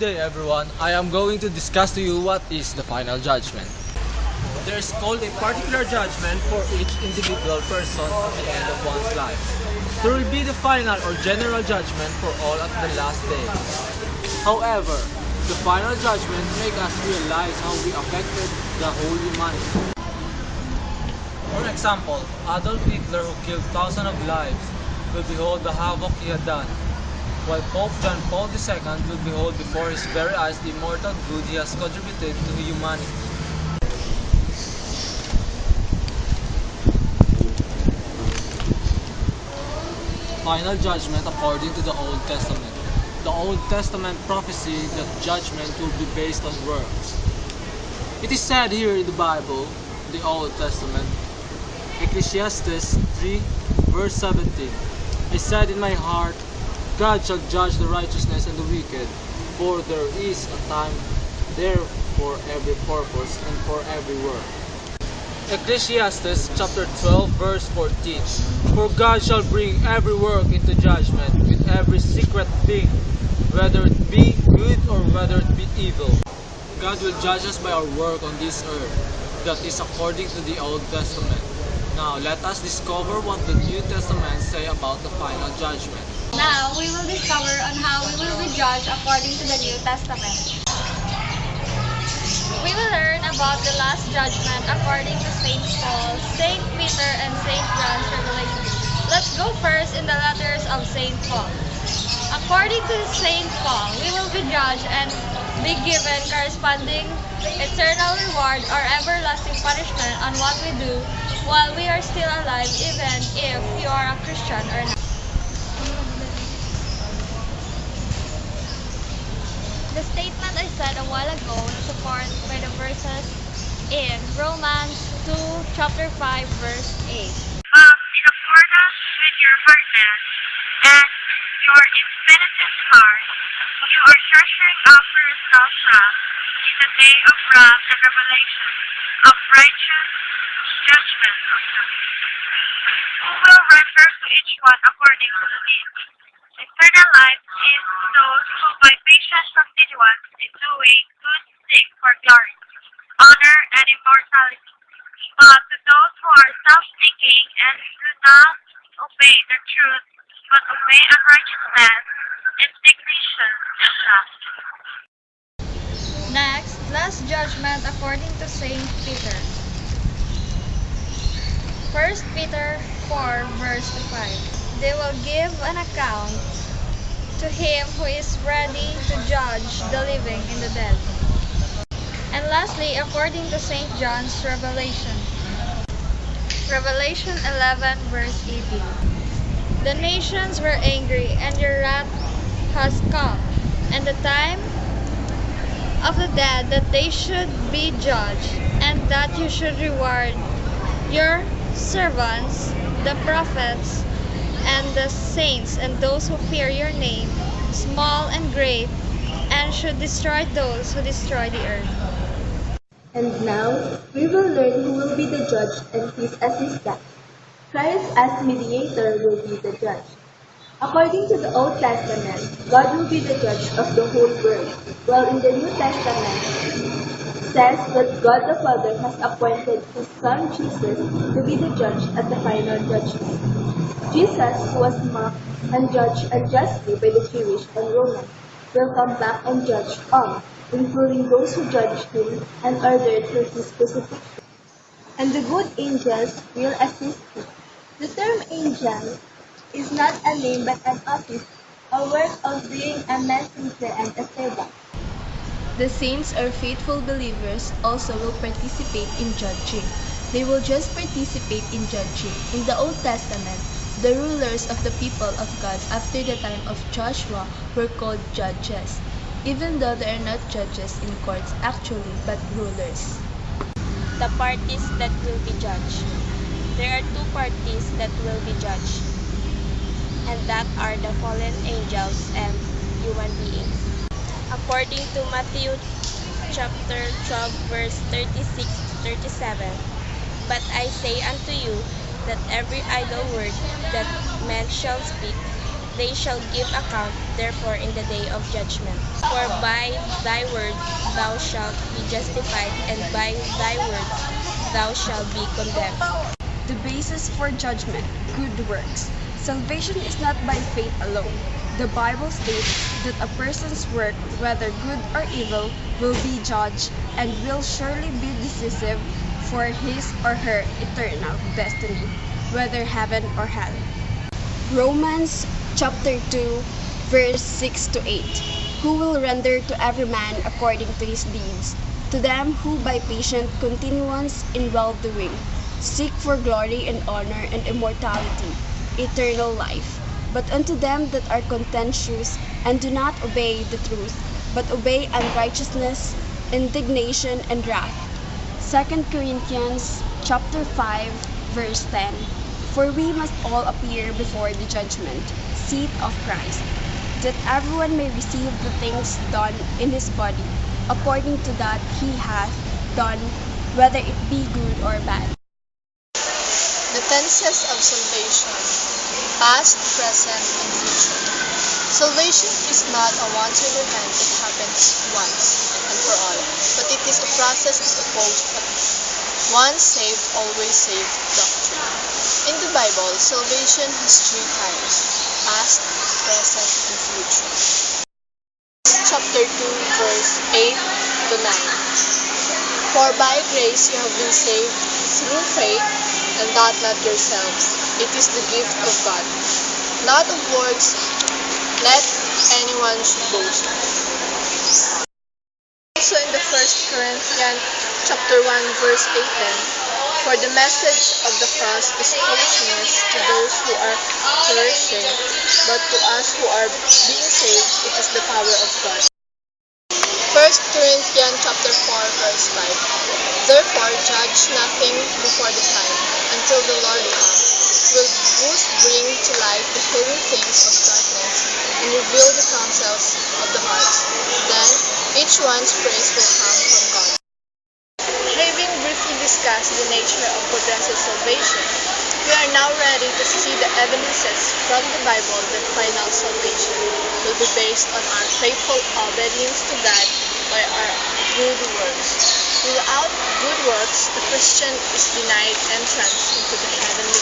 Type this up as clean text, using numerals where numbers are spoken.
day everyone, I am going to discuss to you what is the final judgment. There is called a particular judgment for each individual person at the end of one's life. There will be the final or general judgment for all at the last day. However, the final judgment makes us realize how we affected the whole humanity. For example, Adolf Hitler, who killed thousands of lives, will behold the havoc he had done, while Pope John Paul II will behold before his very eyes the immortal good he has contributed to humanity. Final judgment according to the Old Testament. The Old Testament prophecy that judgment will be based on works. It is said here in the Bible, the Old Testament, Ecclesiastes 3 verse 17, I said in my heart, God shall judge the righteousness and the wicked, for there is a time there for every purpose and for every work. Ecclesiastes chapter 12 verse 14, for God shall bring every work into judgment with every secret thing, whether it be good or whether it be evil. God will judge us by our work on this earth, that is according to the Old Testament. Now let us discover what the New Testament say about the final judgment. Now we will discover on how we will be judged according to the New Testament. We will learn about the last judgment according to St. Paul, St. Peter, and St. John's Revelation. Let's go first in the letters of St. Paul. According to St. Paul, we will be judged and be given corresponding eternal reward or everlasting punishment on what we do while we are still alive, even if you are a Christian or not. The statement I said a while ago is supported by the verses in Romans 2, chapter 5, verse 8. In accordance with your hardness and your impenitent heart, you are treasuring up for yourself wrath in the day of wrath and revelation of righteous judgment of God, who will render to each one according to the deeds. Eternal life is to those who by patient continuance in doing good seek for glory, honor, and immortality. But to those who are self-seeking and do not obey the truth, but obey unrighteousness, indignation and wrath. Next, last judgment according to St. Peter. 1 Peter 4, verse 5. They will give an account to him who is ready to judge the living and the dead. And lastly, according to St. John's Revelation. Revelation 11, verse 18. The nations were angry, and your wrath has come, and the time of the dead that they should be judged, and that you should reward your servants, the prophets, and the saints, and those who fear your name, small and great, and should destroy those who destroy the earth. And now we will learn who will be the judge and his assistant. Christ as mediator will be the judge. According to the Old Testament, God will be the judge of the whole world, while in the New Testament says that God the Father has appointed his Son Jesus to be the judge at the final judgment. Jesus, who was mocked and judged unjustly by the Jewish and Romans, will come back and judge all, including those who judged him and ordered for his crucifixion. And the good angels will assist him. The term angel is not a name but an office, a work of being a messenger and a servant. The saints or faithful believers also will participate in judging. They will just participate in judging. In the Old Testament, the rulers of the people of God after the time of Joshua were called judges, even though they are not judges in courts actually, but rulers. The parties that will be judged. There are two parties that will be judged, and that are the fallen angels and human beings. According to Matthew chapter 12, verse 36 to 37, but I say unto you that every idle word that men shall speak, They shall give account therefore in the day of judgment. For by thy word thou shalt be justified, and by thy word thou shalt be condemned. The basis for judgment, good works. Salvation is not by faith alone. The Bible states that a person's work, whether good or evil, will be judged and will surely be decisive for his or her eternal destiny, whether heaven or hell. Romans chapter 2, verse 6 to 8. Who will render to every man according to his deeds? To them who by patient continuance in well-doing seek for glory and honor and immortality, eternal life. But unto them that are contentious and do not obey the truth, but obey unrighteousness, indignation, and wrath. 2 Corinthians chapter 5, verse 10. For we must all appear before the judgment seat of Christ, that everyone may receive the things done in his body, according to that he hath done, whether it be good or bad. The tenses of salvation, past, present, and future. Salvation is not a one-time event that happens once and for all, but it is a process composed of once saved, always saved doctrine. In the Bible, salvation has three types: past, present, and future. Chapter 2, verse 8 to 9. For by grace you have been saved through faith, and that not yourselves. It is the gift of God, not of works, lest anyone should boast. Also in the 1 Corinthians chapter 1, verse 18, for the message of the cross is foolishness to those who are perishing, but to us who are being saved, it is the power of God. 1 Corinthians chapter 4, verse 5. Therefore judge nothing before the time, until the Lord come, will both bring to light the hidden things of darkness, and reveal the counsels of the hearts. Then each one's praise will come from God. Having briefly discussed the nature of progressive salvation, we are now ready to see the evidences from the Bible that final salvation will be based on our faithful obedience to God by our good works. Without good works, the Christian is denied entrance into the heavenly